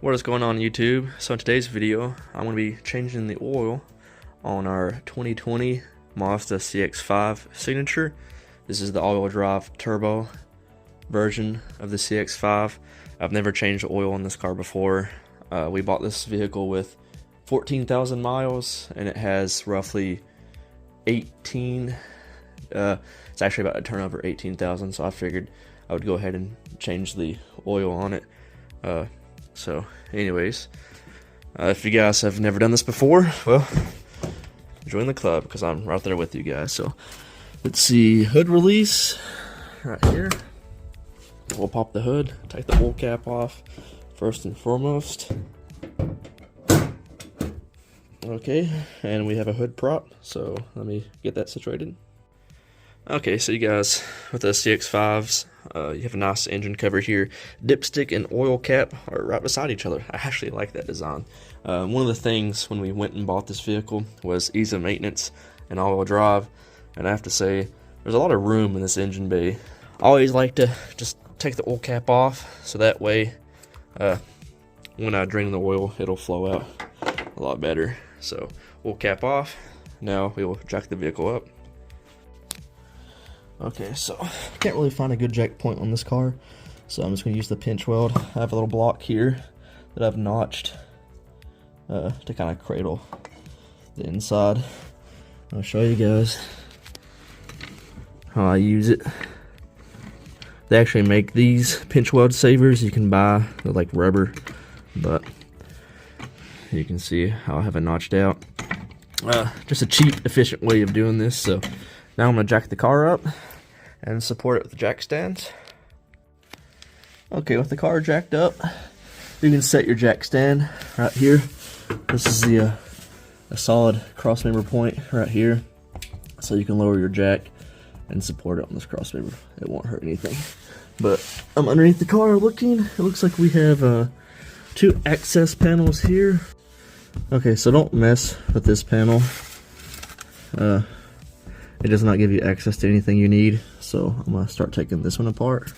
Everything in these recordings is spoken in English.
What is going on YouTube? So in today's video, I'm going to be changing the oil on our 2020 Mazda CX-5 Signature. This is the all-wheel drive turbo version of the CX-5. I've never changed the oil on this car before. We bought this vehicle with 14,000 miles and it has roughly 18, it's actually about to turn over 18,000, so I figured I would go ahead and change the oil on it. So anyways, if you guys have never done this before, well, join the club because I'm right there with you guys. So let's see, hood release right here. We'll pop the hood, take the oil cap off first and foremost. Okay, and we have a hood prop, so let me get that situated. Okay, so you guys, with the CX-5s, you have a nice engine cover here. Dipstick and oil cap are right beside each other. I actually like that design. One of the things when we went and bought this vehicle was ease of maintenance and all-wheel drive, and I have to say, there's a lot of room in this engine bay. I always like to just take the oil cap off, so that way, when I drain the oil, it'll flow out a lot better. So, oil cap off. Now we will jack the vehicle up. Okay, so I can't really find a good jack point on this car, so I'm just going to use the pinch weld. I have a little block here that I've notched to kind of cradle the inside. I'll show you guys how I use it. They actually make these pinch weld savers. You can buy, they're like rubber, but you can see how I have it notched out. Just a cheap, efficient way of doing this. So now I'm going to jack the car up and support it with the jack stands. Okay, with the car jacked up, you can set your jack stand right here. This is the a solid cross member point right here, so you can lower your jack and support it on this cross member. It won't hurt anything. But I'm underneath the car looking. It looks like we have two access panels here. Okay, so don't mess with this panel. It does not give you access to anything you need, so I'm going to start taking this one apart.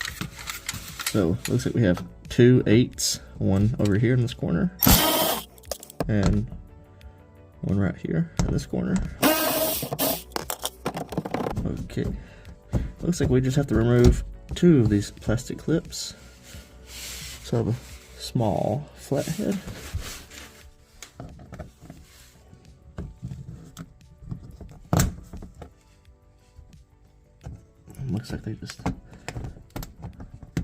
So, looks like we have two 8s, one over here in this corner, and one right here in this corner. Okay, looks like we just have to remove two of these plastic clips. So I have a small flathead. Looks like they just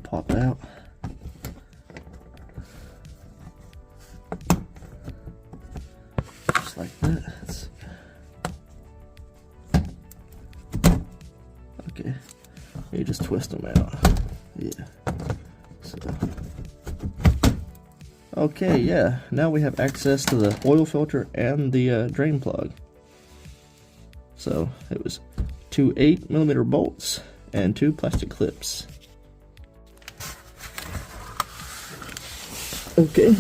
pop out. Just like that. Okay. You just twist them out. Yeah. So. Okay, yeah. Now we have access to the oil filter and the drain plug. So it was two 8mm bolts and two plastic clips. Okay,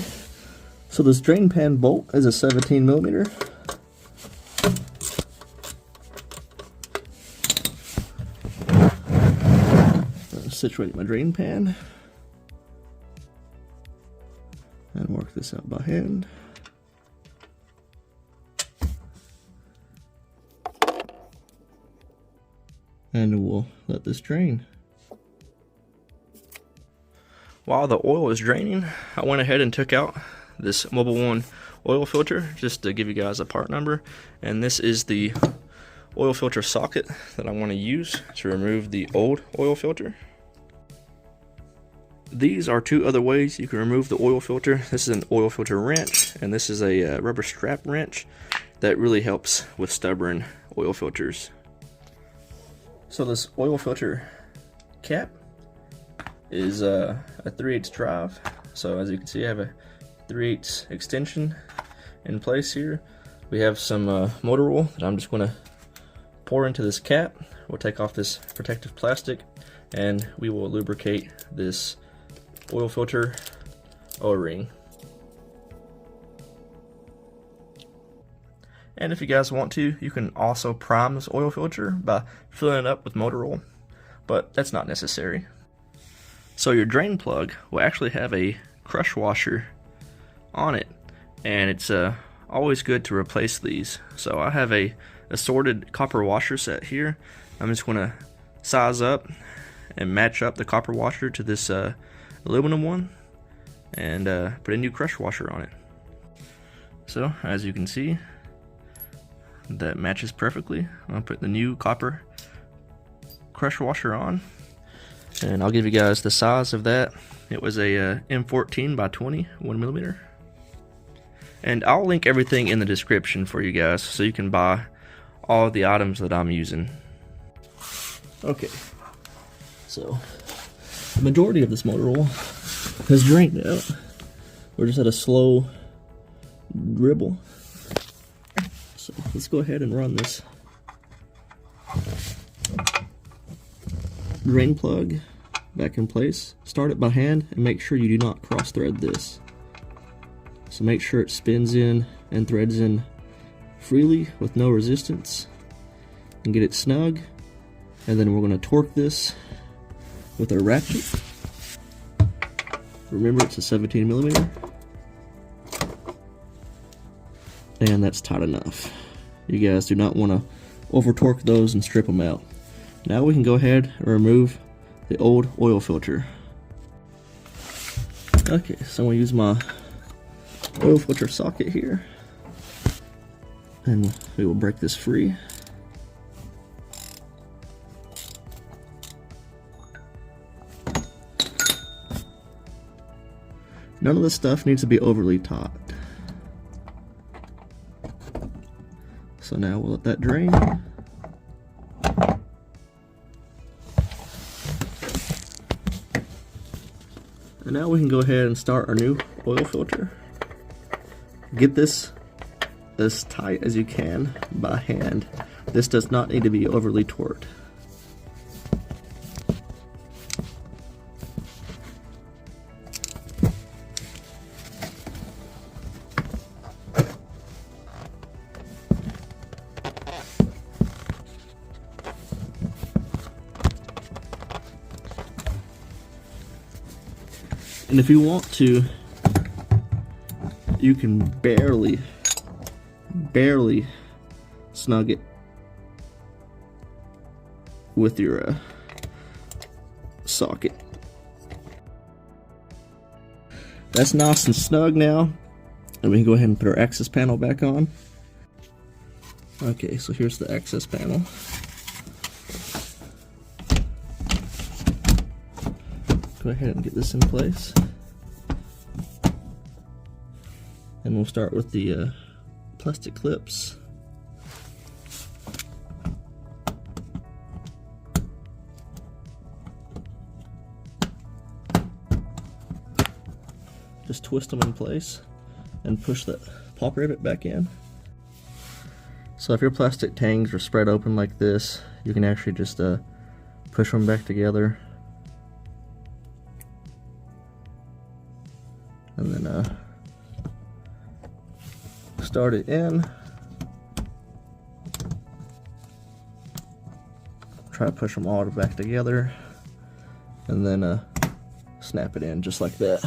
so this drain pan bolt is a 17mm. Situate my drain pan and work this out by hand. And we'll let this drain. While the oil is draining, I went ahead and took out this Mobil 1 oil filter just to give you guys a part number. And this is the oil filter socket that I want to use to remove the old oil filter. These are two other ways you can remove the oil filter. This is an oil filter wrench, and this is a rubber strap wrench that really helps with stubborn oil filters. So this oil filter cap is a 3/8 drive. So as you can see, I have a 3/8 extension in place here. We have some motor oil that I'm just going to pour into this cap. We'll take off this protective plastic and we will lubricate this oil filter O-ring. And if you guys want to, you can also prime this oil filter by filling it up with motor oil, but that's not necessary. So your drain plug will actually have a crush washer on it, and it's always good to replace these. So I have a assorted copper washer set here. I'm just going to size up and match up the copper washer to this aluminum one, and put a new crush washer on it. So as you can see, that matches perfectly. I'm going to put the new copper crush washer on, and I'll give you guys the size of that. It was a M14 by 20 1mm, and I'll link everything in the description for you guys so you can buy all the items that I'm using. Okay, so the majority of this motor oil has drained out. We're just at a slow dribble. So let's go ahead and run this drain plug back in place. Start it by hand and make sure you do not cross thread this. So make sure it spins in and threads in freely with no resistance, and get it snug. And then we're going to torque this with a ratchet. Remember, it's a 17mm, and that's tight enough. You guys do not want to over torque those and strip them out. Now we can go ahead and remove the old oil filter. Okay, so I'm going to use my oil filter socket here, and we will break this free. None of this stuff needs to be overly taut. So now we'll let that drain. And now we can go ahead and start our new oil filter. Get this as tight as you can by hand. This does not need to be overly torqued. And if you want to, you can barely snug it with your socket. That's nice and snug now, and we can go ahead and put our access panel back on. Okay, so here's the access panel. Go ahead and get this in place, and we'll start with the plastic clips. Just twist them in place and push the pop rivet back in. So if your plastic tangs are spread open like this, you can actually just push them back together. And then start it in. Try to push them all back together, and then snap it in just like that.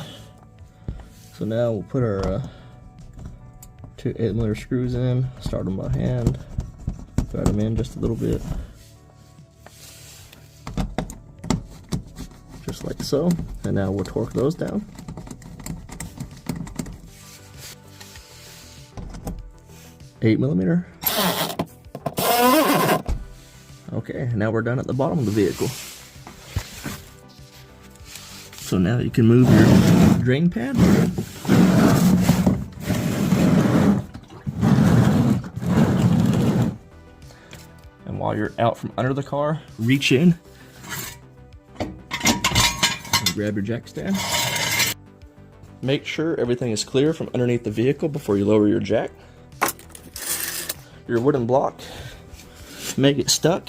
So now we'll put our two 8mm screws in, start them by hand, thread them in just a little bit, just like so. And now we'll torque those down. $8mm. Okay, now we're done at the bottom of the vehicle. So now you can move your drain pad. And while you're out from under the car, reach in and grab your jack stand. Make sure everything is clear from underneath the vehicle before you lower your jack. Your wooden block, may get stuck,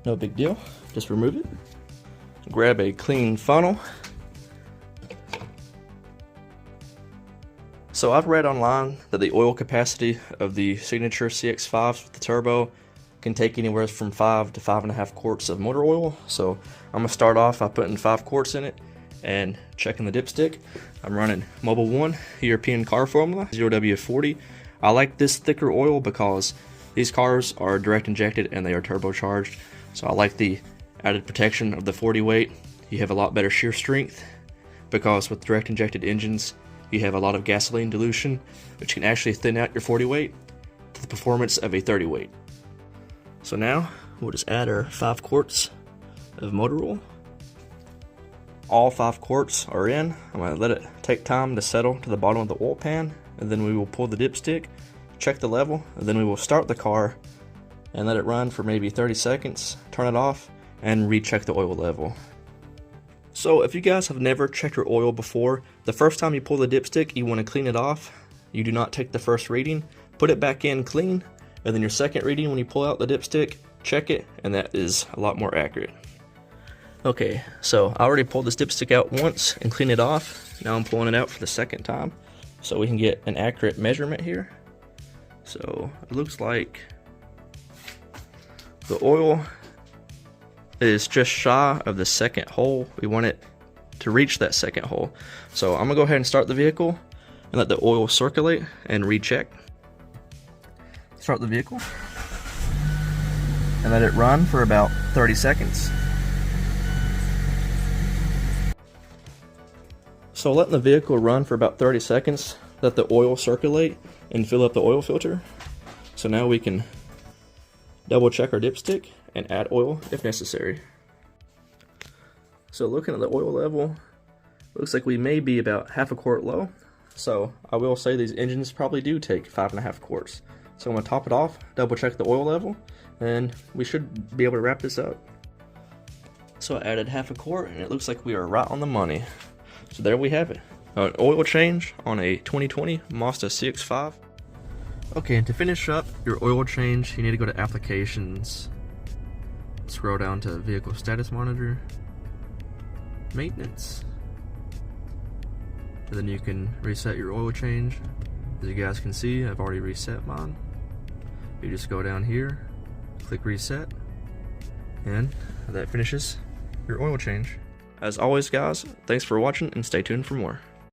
no big deal, just remove it. Grab a clean funnel. So I've read online that the oil capacity of the Signature CX-5s with the turbo can take anywhere from 5 to 5.5 quarts of motor oil. So I'm gonna start off by putting 5 quarts in it, and checking the dipstick. I'm running Mobil 1 European car formula 0W40. I like this thicker oil because these cars are direct injected and they are turbocharged, so I like the added protection of the 40 weight. You have a lot better shear strength because with direct injected engines you have a lot of gasoline dilution, which can actually thin out your 40 weight to the performance of a 30 weight. So now we'll just add our 5 quarts of motor oil. All 5 quarts are in. I'm going to let it take time to settle to the bottom of the oil pan, and then we will pull the dipstick, check the level, and then we will start the car and let it run for maybe 30 seconds, turn it off, and recheck the oil level. So if you guys have never checked your oil before, the first time you pull the dipstick, you want to clean it off. You do not take the first reading, put it back in clean, and then your second reading when you pull out the dipstick, check it, and that is a lot more accurate. Okay, so I already pulled this dipstick out once and cleaned it off. Now I'm pulling it out for the second time so we can get an accurate measurement here. So it looks like the oil is just shy of the second hole. We want it to reach that second hole. So I'm gonna go ahead and start the vehicle and let the oil circulate and recheck. Start the vehicle and let it run for about 30 seconds. So letting the vehicle run for about 30 seconds, let the oil circulate and fill up the oil filter. So now we can double check our dipstick and add oil if necessary. So looking at the oil level, looks like we may be about half a quart low. So I will say these engines probably do take 5.5 quarts. So I'm gonna top it off, double check the oil level, and we should be able to wrap this up. So I added half a quart and it looks like we are right on the money. So there we have it, an oil change on a 2020 Mazda CX-5. Okay, and to finish up your oil change, you need to go to Applications, scroll down to Vehicle Status Monitor, Maintenance, and then you can reset your oil change. As you guys can see, I've already reset mine. You just go down here, click Reset, and that finishes your oil change. As always guys, thanks for watching and stay tuned for more.